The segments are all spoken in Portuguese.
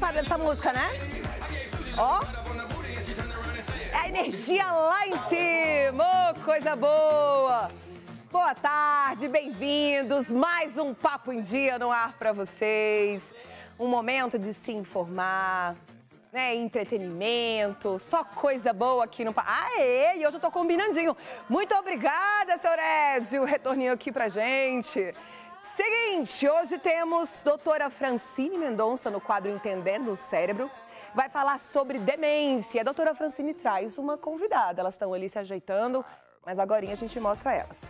gostado dessa música, né? Ó. É a energia lá em cima. Oh, coisa boa. Boa tarde, bem-vindos. Mais um Papo em Dia no ar para vocês. Um momento de se informar, né? Entretenimento, só coisa boa aqui no... Aê! E hoje eu tô combinandinho. Muito obrigada, seu Ézio, retorninho aqui pra gente. Seguinte, hoje temos doutora Francine Mendonça no quadro Entendendo o Cérebro. Vai falar sobre demência. A doutora Francine traz uma convidada. Elas estão ali se ajeitando, mas agora a gente mostra elas.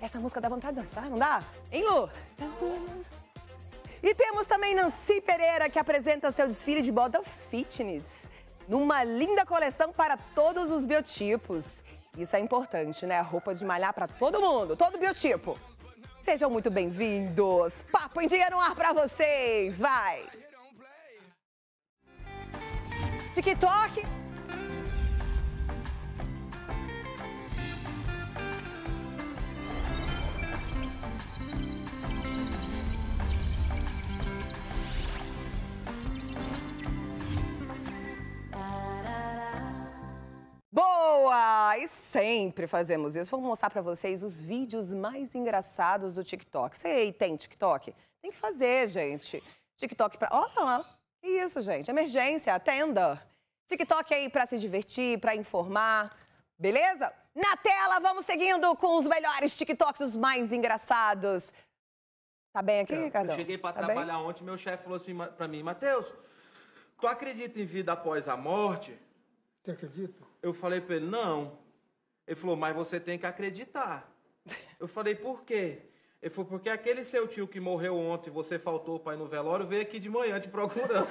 Essa música dá vontade de dançar, não dá? Hein, Lu? E temos também Nancy Pereira, que apresenta seu desfile de moda fitness, numa linda coleção para todos os biotipos. Isso é importante, né? A roupa de malhar para todo mundo, todo biotipo. Sejam muito bem-vindos. Papo em Dia no ar para vocês. Vai! TikTok. Boa! E sempre fazemos isso. Vamos mostrar para vocês os vídeos mais engraçados do TikTok. Você tem TikTok? Tem que fazer, gente. TikTok para... Ó, que isso, gente. Emergência, atenda. TikTok aí para se divertir, para informar. Beleza? Na tela, vamos seguindo com os melhores TikToks, os mais engraçados. Tá bem aqui, Ricardão? Eu cheguei para Tá trabalhar ontem, meu chefe falou assim para mim, Matheus, tu acredita em vida após a morte? Você acredita? Eu falei para ele, não. Ele falou, mas você tem que acreditar. Eu falei, por quê? Ele falou, porque aquele seu tio que morreu ontem, você faltou para ir no velório, veio aqui de manhã te procurando.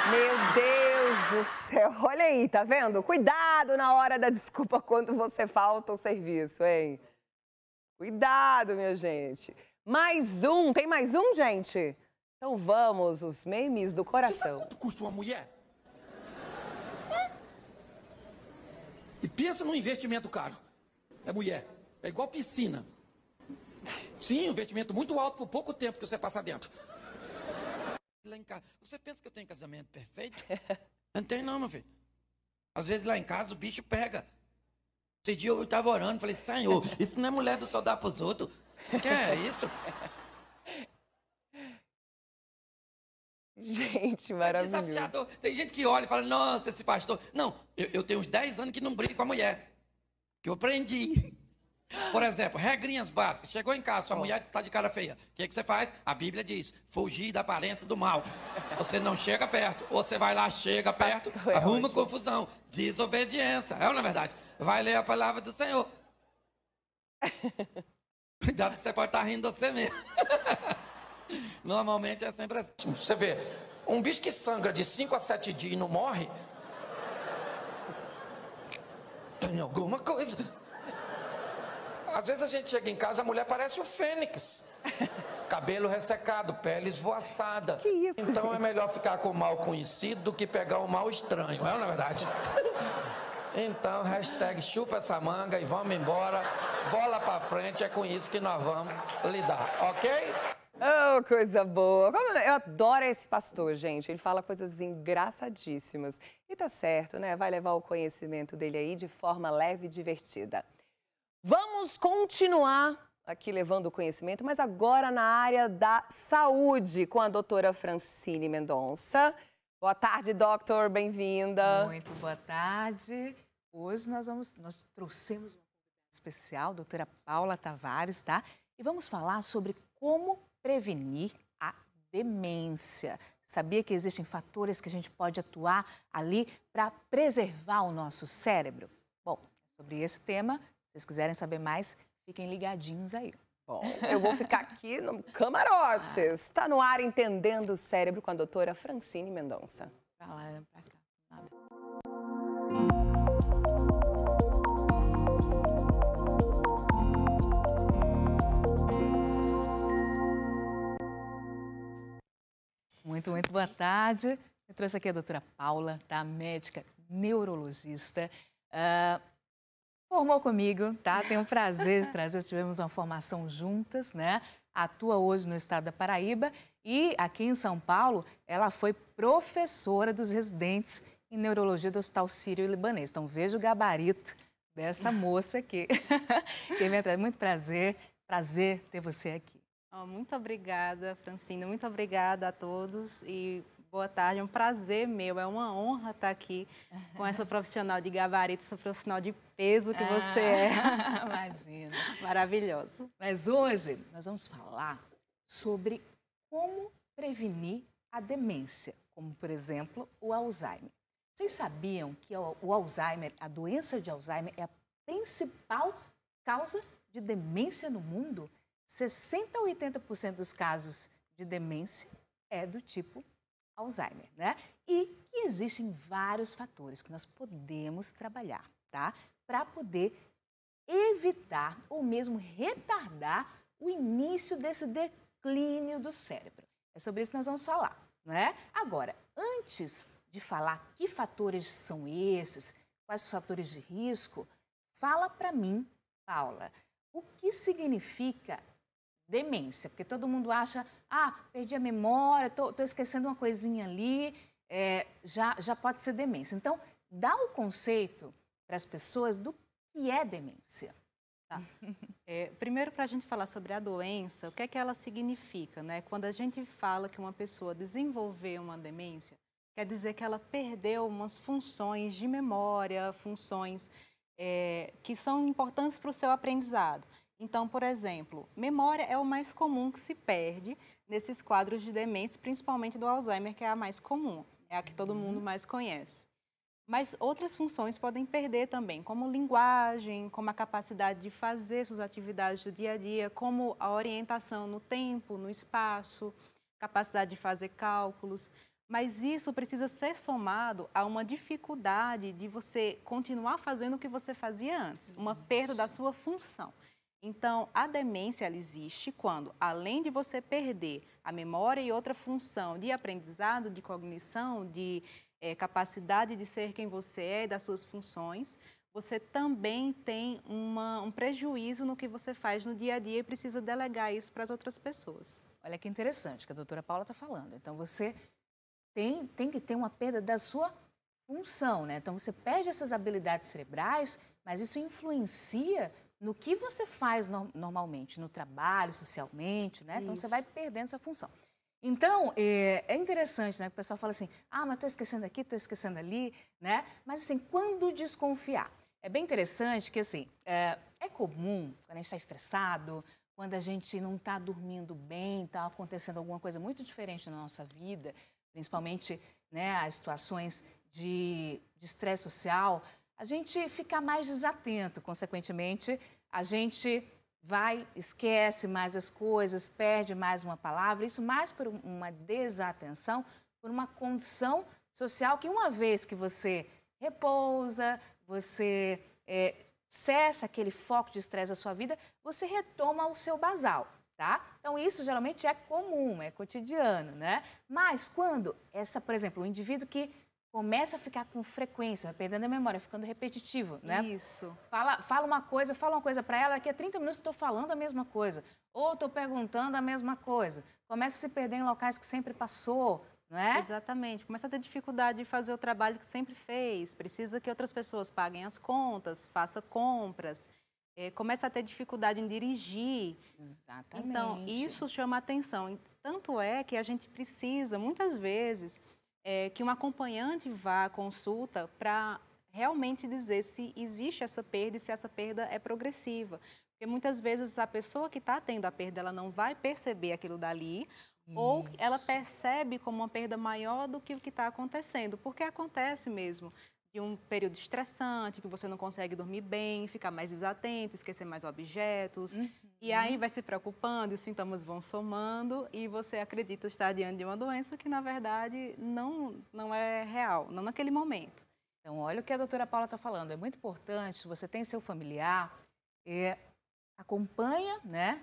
Meu Deus do céu, olha aí, tá vendo? Cuidado na hora da desculpa quando você falta o serviço, hein? Cuidado, minha gente. Mais um, tem mais um, gente? Então vamos, os memes do coração. Você sabe quanto custa uma mulher? E pensa num investimento caro. É mulher. É igual piscina. Sim, um investimento muito alto por pouco tempo que você passa dentro. Lá em casa, você pensa que eu tenho casamento perfeito? Não tem não, meu filho. Às vezes lá em casa o bicho pega. Esse dia eu estava orando, falei, Senhor, isso não é mulher do sol dar pros outros. Que é isso? Gente, É maravilhoso. desafiador. Tem gente que olha e fala, nossa, esse pastor... Não, eu tenho uns 10 anos que não brigo com a mulher. Que eu aprendi. Por exemplo, regrinhas básicas. Chegou em casa, sua mulher está de cara feia. O que você faz? A Bíblia diz, fugir da aparência do mal. Você não chega perto. Ou você vai lá, chega perto, Pastor, é arruma ótimo. confusão. Desobediência. É ou não é verdade? Vai ler a palavra do Senhor. Cuidado que você pode estar rindo de você mesmo. Normalmente é sempre assim. Você vê, um bicho que sangra de 5 a 7 dias e não morre, tem alguma coisa. Às vezes a gente chega em casa, a mulher parece o Fênix. Cabelo ressecado, pele esvoaçada. Que isso? Então é melhor ficar com o mal conhecido do que pegar o mal estranho, é ou não é verdade? Então, hashtag chupa essa manga e vamos embora. Bola pra frente, é com isso que nós vamos lidar, ok? Oh, coisa boa. Eu adoro esse pastor, gente. Ele fala coisas engraçadíssimas. E tá certo, né? Vai levar o conhecimento dele aí de forma leve e divertida. Vamos continuar aqui levando o conhecimento, mas agora na área da saúde, com a doutora Francine Mendonça. Boa tarde, doutor. Bem-vinda. Muito boa tarde. Hoje nós trouxemos uma convidada especial, a doutora Paula Tavares, tá? E vamos falar sobre como prevenir a demência. Sabia que existem fatores que a gente pode atuar ali para preservar o nosso cérebro? Bom, sobre esse tema, se vocês quiserem saber mais, fiquem ligadinhos aí. Bom, eu vou ficar aqui no camarote. Está no ar Entendendo o Cérebro com a doutora Francine Mendonça. Pra lá, pra cá. Nada. Muito boa tarde. Eu trouxe aqui a doutora Paula, tá? Médica neurologista. Formou comigo, tá? Tenho o prazer de trazer, tivemos uma formação juntas, né? Atua hoje no estado da Paraíba E aqui em São Paulo, ela foi professora dos residentes em neurologia do Hospital Sírio-Libanês. Então, veja o gabarito dessa moça aqui. Muito prazer ter você aqui. Muito obrigada, Francine. Muito obrigada a todos e boa tarde. É um prazer meu, é uma honra estar aqui com essa profissional de gabarito, essa profissional de peso que você é. Imagina. Maravilhosa. Mas hoje nós vamos falar sobre como prevenir a demência, como, por exemplo, o Alzheimer. Vocês sabiam que o Alzheimer, a doença de Alzheimer, é a principal causa de demência no mundo? 60% a 80% dos casos de demência é do tipo Alzheimer, né? E que existem vários fatores que nós podemos trabalhar, tá? Para poder evitar ou mesmo retardar o início desse declínio do cérebro. É sobre isso que nós vamos falar, né? Agora, antes de falar que fatores são esses, quais os fatores de risco, fala para mim, Paula, o que significa demência? Porque todo mundo acha, perdi a memória, tô esquecendo uma coisinha ali, já pode ser demência. Então, dá um conceito para as pessoas do que é demência. Tá. Primeiro, para a gente falar sobre a doença, o que é que ela significa, né? Quando a gente fala que uma pessoa desenvolveu uma demência, quer dizer que ela perdeu umas funções de memória, funções que são importantes para o seu aprendizado. Então, por exemplo, memória é o mais comum que se perde nesses quadros de demência, principalmente do Alzheimer, que é a mais comum, é a que todo mundo mais conhece. Mas outras funções podem perder também, como linguagem, como a capacidade de fazer suas atividades do dia a dia, como a orientação no tempo, no espaço, capacidade de fazer cálculos. Mas isso precisa ser somado a uma dificuldade de você continuar fazendo o que você fazia antes, uma perda da sua função. Então, a demência ela existe quando, além de você perder a memória e outra função de aprendizado, de cognição, de capacidade de ser quem você é e das suas funções, você também tem um prejuízo no que você faz no dia a dia e precisa delegar isso para as outras pessoas. Olha que interessante que a doutora Paula está falando. Então, você tem que ter uma perda da sua função, né? Então, você perde essas habilidades cerebrais, mas isso influencia no que você faz normalmente, no trabalho, socialmente, né? Então, você vai perdendo essa função. Então, é interessante, né? Que o pessoal fala assim, mas estou esquecendo aqui, estou esquecendo ali, né? Mas, assim, quando desconfiar? É bem interessante que, assim, é comum, quando a gente está estressado, quando a gente não está dormindo bem, está acontecendo alguma coisa muito diferente na nossa vida, principalmente, né, as situações de estresse social, a gente fica mais desatento, consequentemente, a gente esquece mais as coisas, perde mais uma palavra, isso mais por uma desatenção, por uma condição social que uma vez que você repousa, você cessa aquele foco de estresse da sua vida, você retoma o seu basal, tá? Então, isso geralmente é comum, é cotidiano, né? Mas quando por exemplo, o indivíduo que começa a ficar com frequência, vai perdendo a memória, ficando repetitivo, né? Isso. Fala uma coisa para ela, daqui a 30 minutos estou falando a mesma coisa, ou estou perguntando a mesma coisa. Começa a se perder em locais que sempre passou, não é? Exatamente. Começa a ter dificuldade de fazer o trabalho que sempre fez, precisa que outras pessoas paguem as contas, faça compras, começa a ter dificuldade em dirigir. Exatamente. Então, isso chama atenção. Tanto é que a gente precisa, muitas vezes, que um acompanhante vá à consulta para realmente dizer se existe essa perda e se essa perda é progressiva. Porque muitas vezes a pessoa que está tendo a perda, ela não vai perceber aquilo dali, ou ela percebe como uma perda maior do que o que está acontecendo, porque acontece mesmo de um período estressante, que você não consegue dormir bem, ficar mais desatento, esquecer mais objetos, e aí vai se preocupando, os sintomas vão somando e você acredita estar diante de uma doença que, na verdade, não é real, não naquele momento. Então, olha o que a doutora Paula está falando, é muito importante, se você tem seu familiar, acompanha, né?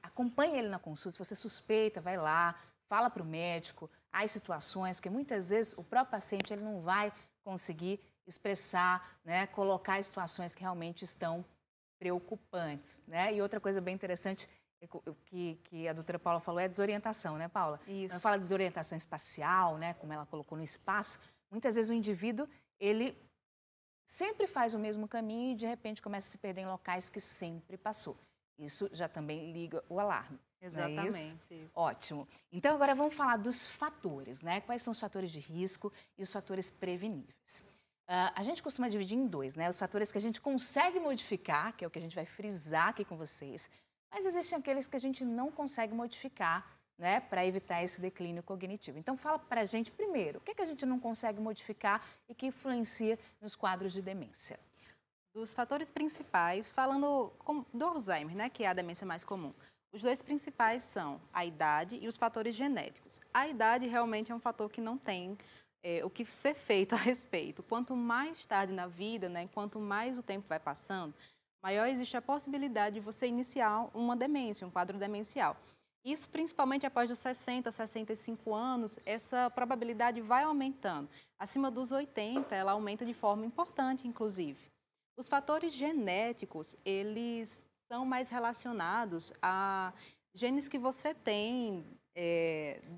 Acompanha ele na consulta, se você suspeita, vai lá, fala para o médico, as situações que muitas vezes o próprio paciente ele não vai conseguir expressar, né, colocar situações que realmente estão preocupantes, né? E outra coisa bem interessante que a doutora Paula falou é desorientação, né, Paula? Isso. Ela fala de desorientação espacial, né, como ela colocou no espaço. Muitas vezes o indivíduo, ele sempre faz o mesmo caminho e, de repente, começa a se perder em locais que sempre passou. Isso já também liga o alarme. Exatamente. Isso? Ótimo. Então, agora vamos falar dos fatores, né? Quais são os fatores de risco e os fatores preveníveis. A gente costuma dividir em dois, né? Os fatores que a gente consegue modificar, que é o que a gente vai frisar aqui com vocês, mas existem aqueles que a gente não consegue modificar, né? Para evitar esse declínio cognitivo. Então, fala para a gente primeiro, o que a gente não consegue modificar e que influencia nos quadros de demência? Dos fatores principais, falando do Alzheimer, né, que é a demência mais comum. Os dois principais são a idade e os fatores genéticos. A idade realmente é um fator que não tem o que ser feito a respeito. Quanto mais tarde na vida, né, quanto mais o tempo vai passando, maior existe a possibilidade de você iniciar uma demência, um quadro demencial. Isso principalmente após os 60, 65 anos, essa probabilidade vai aumentando. Acima dos 80, ela aumenta de forma importante, inclusive. Os fatores genéticos, eles são mais relacionados a genes que você tem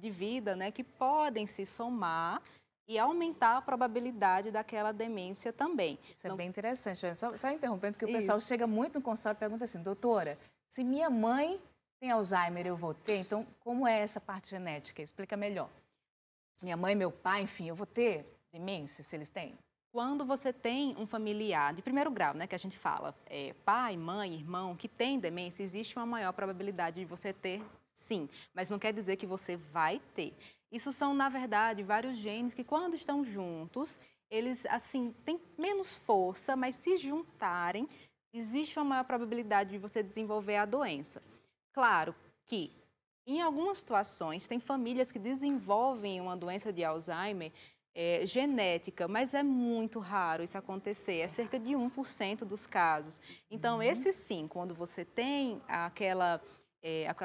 de vida, né, que podem se somar e aumentar a probabilidade daquela demência também. Isso é bem interessante. Só interrompendo, porque o pessoal chega muito no consultório e pergunta assim, doutora, se minha mãe tem Alzheimer, eu vou ter? Então, como é essa parte genética? Explica melhor. Minha mãe, meu pai, enfim, eu vou ter demência, se eles têm? Quando você tem um familiar de primeiro grau, né, que a gente fala, pai, mãe, irmão, que tem demência, existe uma maior probabilidade de você ter, sim, mas não quer dizer que você vai ter. Isso são, na verdade, vários genes que, quando estão juntos, eles, assim, têm menos força, mas se juntarem, existe uma maior probabilidade de você desenvolver a doença. Claro que, em algumas situações, tem famílias que desenvolvem uma doença de Alzheimer genética, mas é muito raro isso acontecer, é cerca de 1% dos casos. Então, esse sim, quando você tem aquela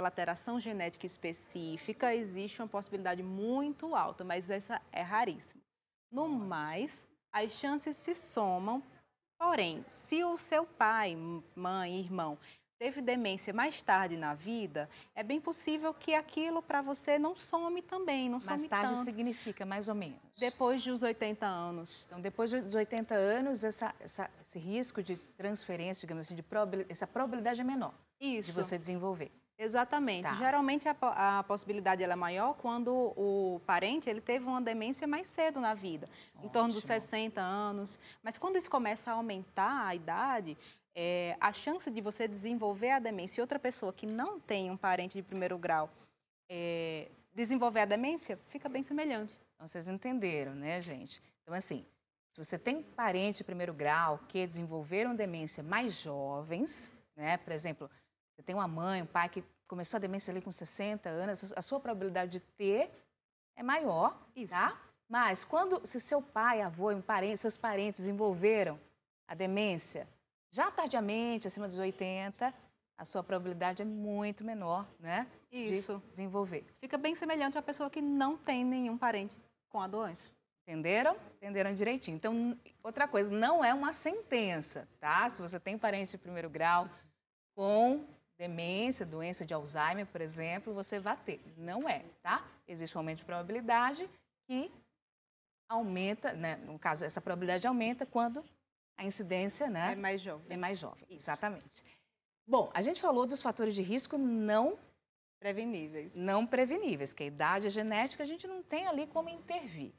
alteração genética específica, existe uma possibilidade muito alta, mas essa é raríssima. No mais, as chances se somam, porém, se o seu pai, mãe, irmão teve demência mais tarde na vida, é bem possível que aquilo para você não some também, não some tanto. Mais tarde significa mais ou menos? Depois dos 80 anos. Então, depois dos 80 anos, esse risco de transferência, digamos assim, essa probabilidade é menor. Isso. De você desenvolver. Exatamente. Tá. Geralmente a possibilidade ela é maior quando o parente ele teve uma demência mais cedo na vida, em torno dos 60 anos. Mas quando isso começa a aumentar a idade, a chance de você desenvolver a demência e outra pessoa que não tem um parente de primeiro grau desenvolver a demência, fica bem semelhante. Então, vocês entenderam, né, gente? Então, assim, se você tem parente de primeiro grau que desenvolveram demência mais jovens, né, por exemplo, você tem uma mãe, um pai que começou a demência ali com 60 anos, a sua probabilidade de ter é maior, tá? Mas se seu pai, avô, seus parentes desenvolveram a demência já tardiamente, acima dos 80, a sua probabilidade é muito menor, né? Isso. De desenvolver. Fica bem semelhante à pessoa que não tem nenhum parente com a doença. Entenderam? Entenderam direitinho. Então, outra coisa, não é uma sentença, tá? Se você tem parente de primeiro grau com demência, doença de Alzheimer, por exemplo, você vai ter. Não é, tá? Existe um aumento de probabilidade que aumenta, né? No caso, essa probabilidade aumenta quando a incidência, né? É mais jovem. É mais jovem, Isso. exatamente. Bom, a gente falou dos fatores de risco não preveníveis. Não preveníveis, que a idade, a genética, a gente não tem ali como intervir.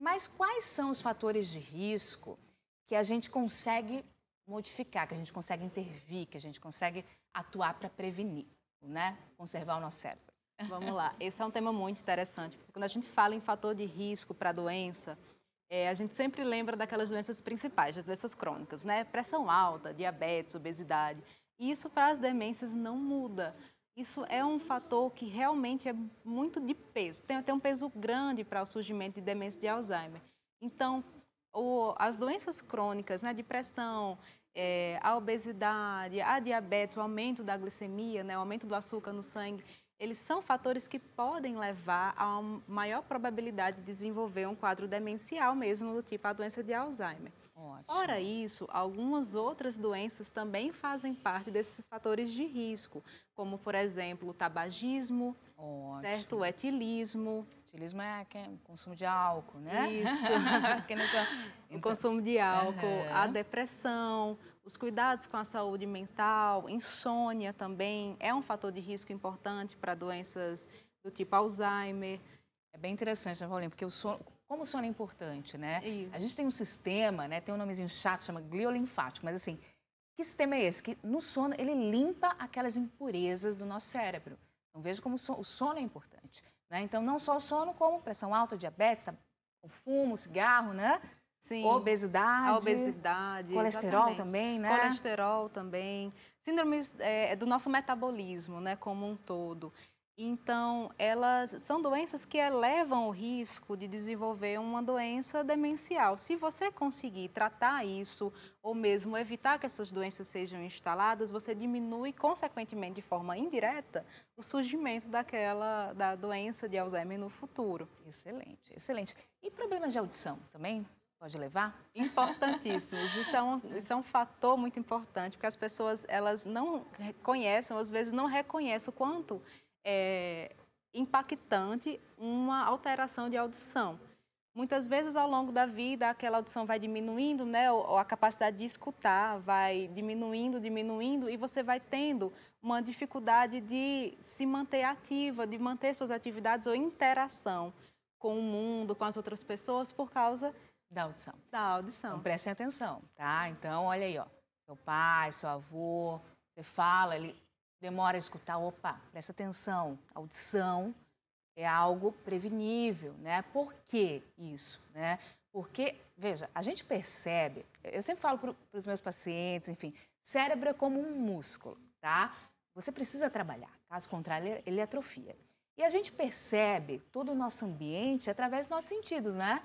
Mas quais são os fatores de risco que a gente consegue modificar, que a gente consegue intervir, que a gente consegue atuar para prevenir, né? Conservar o nosso cérebro. Vamos lá. Esse é um tema muito interessante, porque quando a gente fala em fator de risco para a doença, a gente sempre lembra daquelas doenças principais, das doenças crônicas, né? Pressão alta, diabetes, obesidade. E isso para as demências não muda. Isso é um fator que realmente é muito de peso. Tem até um peso grande para o surgimento de demência de Alzheimer. Então, as doenças crônicas, né, de pressão, a obesidade, a diabetes, o aumento da glicemia, né, o aumento do açúcar no sangue, eles são fatores que podem levar a uma maior probabilidade de desenvolver um quadro demencial mesmo, do tipo a doença de Alzheimer. Ótimo. Fora isso, algumas outras doenças também fazem parte desses fatores de risco, como, por exemplo, o tabagismo, certo? O etilismo. Etilismo é o consumo de álcool, né? Isso. Então, O consumo de álcool, a depressão, os cuidados com a saúde mental, insônia também é um fator de risco importante para doenças do tipo Alzheimer. é bem interessante, né, Paulinha? Porque como o sono é importante, né? Isso. A gente tem um sistema, né? Tem um nomezinho chato, chama gliolinfático, mas assim, que sistema é esse? Que no sono ele limpa aquelas impurezas do nosso cérebro. Então veja como o sono é importante, né? Então não só o sono, como pressão alta, diabetes, o fumo, o cigarro, né? Sim. Obesidade. A obesidade. Colesterol exatamente. também, né? Colesterol também. Síndromes do nosso metabolismo, né, como um todo. Então, elas são doenças que elevam o risco de desenvolver uma doença demencial. Se você conseguir tratar isso, ou mesmo evitar que essas doenças sejam instaladas, você diminui, consequentemente, de forma indireta, o surgimento da doença de Alzheimer no futuro. Excelente, excelente. E problemas de audição também pode levar? Importantíssimos. Isso é um fator muito importante, porque as pessoas elas não conhecem, ou às vezes não reconhecem o quanto é impactante uma alteração de audição. Muitas vezes, ao longo da vida, aquela audição vai diminuindo, né? Ou a capacidade de escutar vai diminuindo, e você vai tendo uma dificuldade de se manter ativa, de manter suas atividades ou interação com o mundo, com as outras pessoas, por causa Da audição. da audição. Então prestem atenção, tá? Então, olha aí, ó. Seu pai, seu avô, você fala, ele demora a escutar, opa, presta atenção. Audição é algo prevenível, né? Por que isso, né? Porque, veja, a gente percebe, eu sempre falo para os meus pacientes, enfim, cérebro é como um músculo, tá? Você precisa trabalhar, caso contrário, ele atrofia. E a gente percebe todo o nosso ambiente através dos nossos sentidos, né?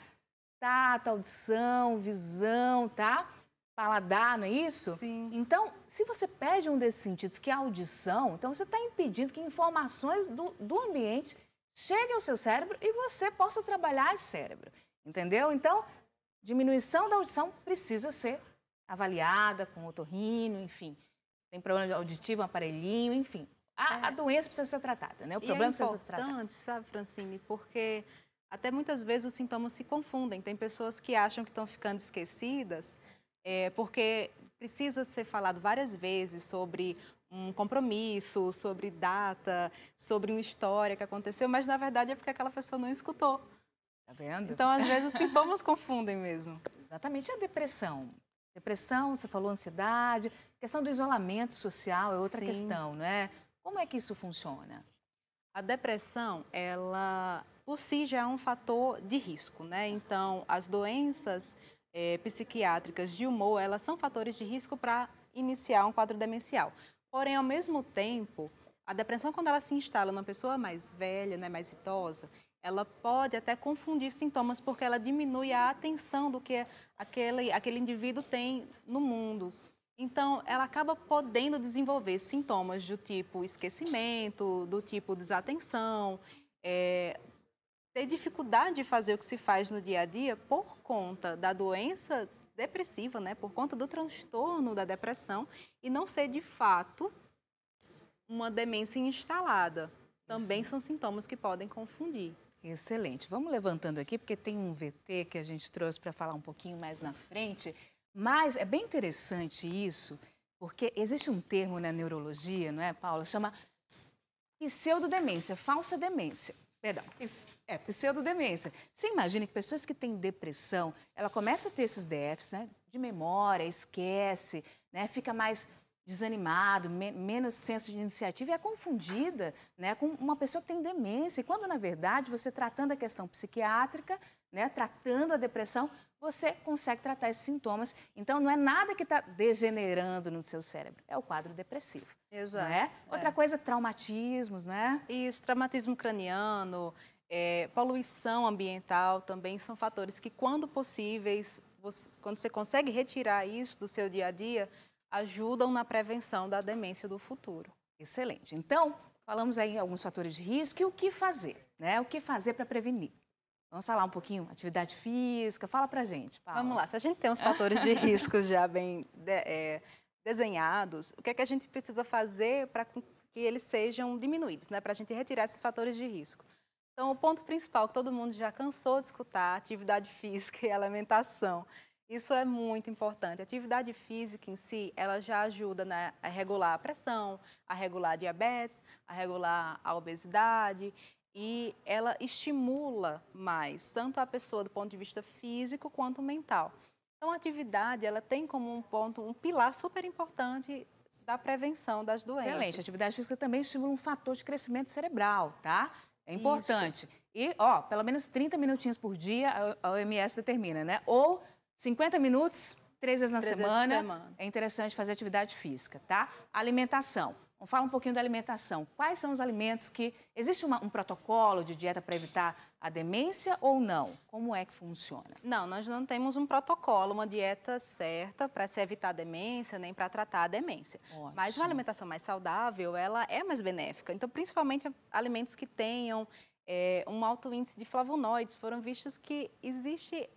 Tato, audição, visão, tá? Paladar, não é isso? Sim. Então, se você perde um desses sentidos, que é a audição, então você está impedindo que informações do ambiente cheguem ao seu cérebro e você possa trabalhar esse cérebro, entendeu? Então, diminuição da audição precisa ser avaliada com otorrino, enfim. Tem problema auditivo, um aparelhinho, enfim. A doença precisa ser tratada, né? O problema precisa ser tratado. É importante, sabe, Francine, porque até muitas vezes os sintomas se confundem. Tem pessoas que acham que estão ficando esquecidas, porque precisa ser falado várias vezes sobre um compromisso, sobre data, sobre uma história que aconteceu, mas na verdade é porque aquela pessoa não escutou. Tá vendo? Então, às vezes, os sintomas confundem mesmo. Exatamente. E a depressão? Depressão, você falou ansiedade, questão do isolamento social é outra Sim. questão, né? Como é que isso funciona? A depressão, ela por si já é um fator de risco, né? Então, as doenças psiquiátricas de humor, elas são fatores de risco para iniciar um quadro demencial. Porém, ao mesmo tempo, a depressão, quando ela se instala numa pessoa mais velha, né, mais idosa, ela pode até confundir sintomas, porque ela diminui a atenção do que aquele indivíduo tem no mundo. Então, ela acaba podendo desenvolver sintomas do tipo esquecimento, do tipo desatenção, ter dificuldade de fazer o que se faz no dia a dia por conta da doença depressiva, né? Por conta do transtorno da depressão, e não ser, de fato, uma demência instalada. Também são sintomas que podem confundir. Excelente. Vamos levantando aqui, porque tem um VT que a gente trouxe para falar um pouquinho mais na frente. Mas é bem interessante isso, porque existe um termo na neurologia, não é, Paula? Chama pseudodemência, falsa demência. Perdão, pseudodemência. Você imagina que pessoas que têm depressão, ela começa a ter esses déficits, né, de memória, esquece, né, fica mais desanimado, menos senso de iniciativa e é confundida, né, com uma pessoa que tem demência. E quando, na verdade, você tratando a questão psiquiátrica, né, tratando a depressão, você consegue tratar esses sintomas. Então, não é nada que está degenerando no seu cérebro, é o quadro depressivo. Exato. Né? Outra coisa, traumatismos, né? Isso, traumatismo craniano, poluição ambiental também são fatores que, quando possíveis, quando você consegue retirar isso do seu dia a dia, ajudam na prevenção da demência do futuro. Excelente. Então, falamos aí em alguns fatores de risco e o que fazer, né? O que fazer para prevenir? Vamos falar um pouquinho, atividade física, fala pra gente, Paula. Vamos lá, se a gente tem os fatores de risco já bem desenhados, o que é que a gente precisa fazer para que eles sejam diminuídos, né? Para a gente retirar esses fatores de risco. Então, o ponto principal que todo mundo já cansou de escutar, atividade física e alimentação. Isso é muito importante. A atividade física em si, ela já ajuda, né, a regular a pressão, a regular a diabetes, a regular a obesidade e ela estimula mais tanto a pessoa do ponto de vista físico quanto mental. Então, a atividade, ela tem como um pilar super importante da prevenção das doenças. Excelente. A atividade física também estimula um fator de crescimento cerebral, tá? É importante. Isso. E, pelo menos 30 minutinhos por dia, a OMS determina, né? Ou 50 minutos, 3 vezes na semana. É interessante fazer atividade física, tá? Alimentação. Vamos falar um pouquinho da alimentação. Quais são os alimentos que... Existe um protocolo de dieta para evitar a demência ou não? Como é que funciona? Não, nós não temos um protocolo, uma dieta certa para se evitar a demência, nem para tratar a demência. Ótimo. Mas uma alimentação mais saudável, ela é mais benéfica. Então, principalmente alimentos que tenham um alto índice de flavonoides. Foram vistos que existe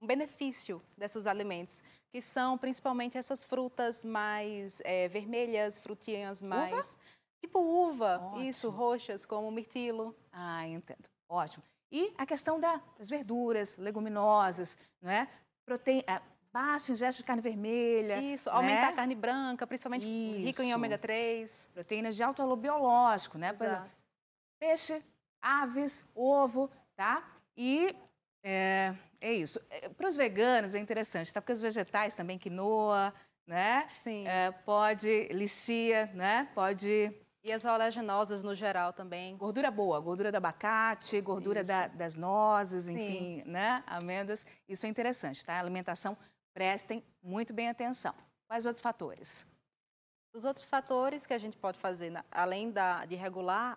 um benefício desses alimentos, que são principalmente essas frutas mais vermelhas, frutinhas mais... Tipo uva, ótimo. Isso, roxas, como mirtilo. Ah, entendo. Ótimo. E a questão das verduras, leguminosas, não é? Baixo ingesto de carne vermelha. Isso, aumentar a carne branca, principalmente rica em ômega 3. Proteínas de alto valor biológico, né? Exato. Peixe, aves, ovo, tá? E é isso. Para os veganos é interessante, tá? Porque os vegetais também, quinoa, né? Sim. Lichia, né? E as oleaginosas no geral também. Gordura boa, gordura do abacate, gordura das nozes, enfim, né? Amêndoas. Isso é interessante, tá? A alimentação, prestem muito bem atenção. Quais outros fatores? Os outros fatores que a gente pode fazer, além de regular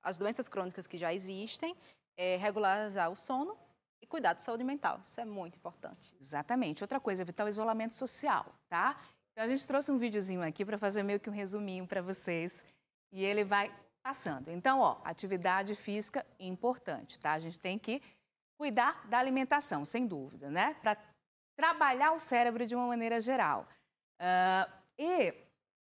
as doenças crônicas que já existem, é regularizar o sono e cuidar da saúde mental. Isso é muito importante. Exatamente. Outra coisa, evitar o isolamento social, tá? Então, a gente trouxe um videozinho aqui para fazer meio que um resuminho para vocês e ele vai passando. Então, atividade física importante, tá? A gente tem que cuidar da alimentação, sem dúvida, né? Para trabalhar o cérebro de uma maneira geral. E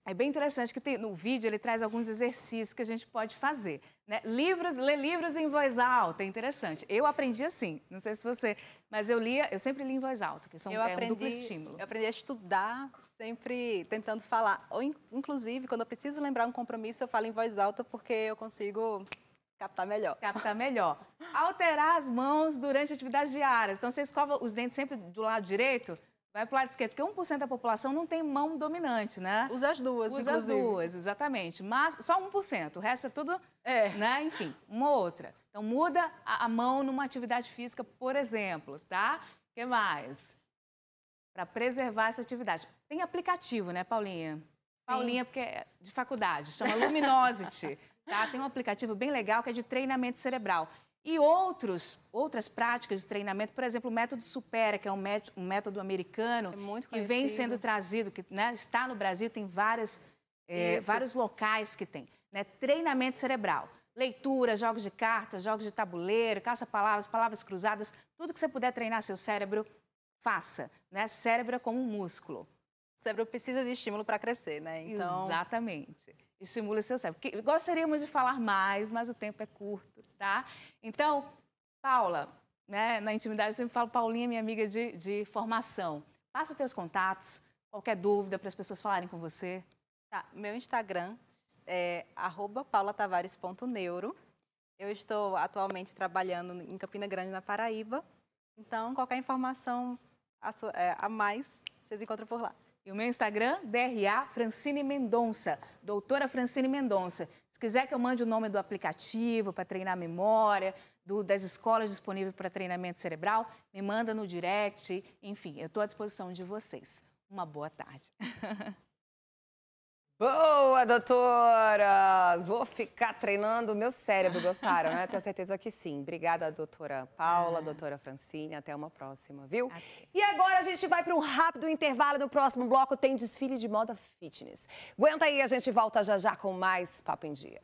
é bem interessante que no vídeo ele traz alguns exercícios que a gente pode fazer, né? Ler livros em voz alta, é interessante. Eu aprendi assim, não sei se você, mas eu sempre li em voz alta, que um duplo estímulo. Eu aprendi a estudar, sempre tentando falar. Ou, inclusive, quando eu preciso lembrar um compromisso, eu falo em voz alta porque eu consigo captar melhor. Captar melhor. Alterar as mãos durante atividades diárias. Então, você escova os dentes sempre do lado direito, vai para o lado esquerdo, porque 1% da população não tem mão dominante, né? Usa as duas, inclusive. Usa as duas, exatamente. Mas só 1%, o resto é tudo, né? Enfim, uma ou outra. Então, muda a mão numa atividade física, por exemplo, tá? O que mais? Para preservar essa atividade. Tem aplicativo, né, Paulinha? Sim. Paulinha, porque é de faculdade, chama Luminosity, tá? Tem um aplicativo bem legal que é de treinamento cerebral. E outras práticas de treinamento, por exemplo, o método Supera, que é um método americano que vem sendo trazido, que, né, está no Brasil, tem vários locais que tem, né? Treinamento cerebral, leitura, jogos de cartas, jogos de tabuleiro, caça-palavras, palavras cruzadas, tudo que você puder treinar seu cérebro, faça, né? Cérebro é como um músculo. O cérebro precisa de estímulo para crescer, né? Então... Exatamente. Estimula o seu cérebro. Gostaríamos de falar mais, mas o tempo é curto, tá? Então, Paula, né, na intimidade eu sempre falo, Paulinha, minha amiga de formação. Passa teus contatos, qualquer dúvida para as pessoas falarem com você. Tá, meu Instagram é @paulatavares.neuro. Eu estou atualmente trabalhando em Campina Grande, na Paraíba. Então, qualquer informação a mais, vocês encontram por lá. E o meu Instagram, DRA Francine Mendonça, doutora Francine Mendonça. Se quiser que eu mande o nome do aplicativo para treinar a memória, das escolas disponíveis para treinamento cerebral, me manda no direct. Enfim, eu estou à disposição de vocês. Uma boa tarde. Boa, doutoras! Vou ficar treinando o meu cérebro, gostaram, né? Tenho certeza que sim. Obrigada, doutora Paula, doutora Francine. Até uma próxima, viu? E agora a gente vai para um rápido intervalo. No próximo bloco tem desfile de moda fitness. Aguenta aí, a gente volta já já com mais Papo em Dia.